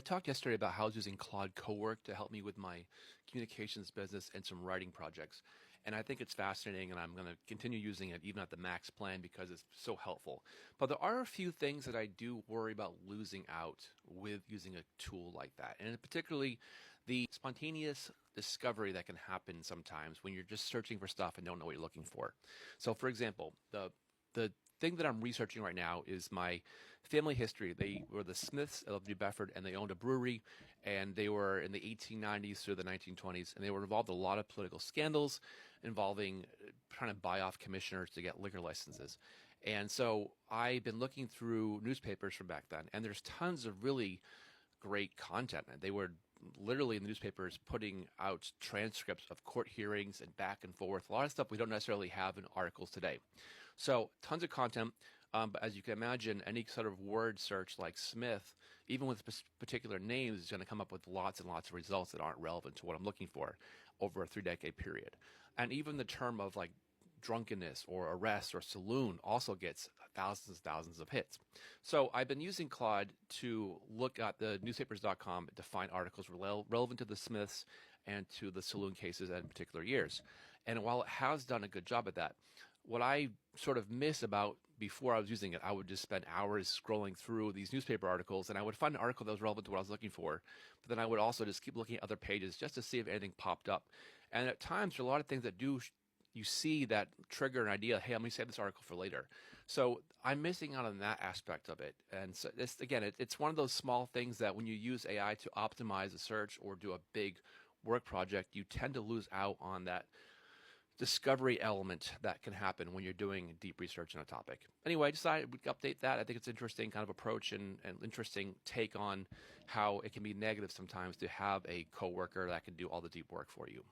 talked yesterday about how I was using Claude Cowork to help me with my communications business and some writing projects. And I think it's fascinating, and I'm going to continue using it even at the max plan because it's so helpful. But there are a few things that I do worry about losing out with using a tool like that. And particularly the spontaneous discovery that can happen sometimes when you're just searching for stuff and don't know what you're looking for. So, for example, the thing that I'm researching right now is my family history. They were the Smiths of New Bedford, and they owned a brewery, and they were in the 1890s through the 1920s, and they were involved in a lot of political scandals involving trying to buy off commissioners to get liquor licenses. And so I've been looking through newspapers from back then, and there's tons of really great content. And they were literally in the newspapers putting out transcripts of court hearings and back and forth, a lot of stuff we don't necessarily have in articles today. So tons of content. But as you can imagine, any sort of word search like Smith, even with particular names, is going to come up with lots and lots of results that aren't relevant to what I'm looking for over a 3 decade period. And even the term of like drunkenness or arrest or saloon also gets thousands and thousands of hits. So I've been using Claude to look at the newspapers.com to find articles relevant to the Smiths and to the saloon cases in particular years. And while it has done a good job at that, what I sort of miss about before I was using it, I would just spend hours scrolling through these newspaper articles, and I would find an article that was relevant to what I was looking for. But then I would also just keep looking at other pages just to see if anything popped up. And at times, there are a lot of things that do you see that trigger an idea, hey, I'm going to save this article for later. So I'm missing out on that aspect of it. And so this, again, it's one of those small things that when you use AI to optimize a search or do a big work project, you tend to lose out on that discovery element that can happen when you're doing deep research on a topic. Anyway, I decided we'd update that. I think it's an interesting kind of approach and interesting take on how it can be negative sometimes to have a coworker that can do all the deep work for you.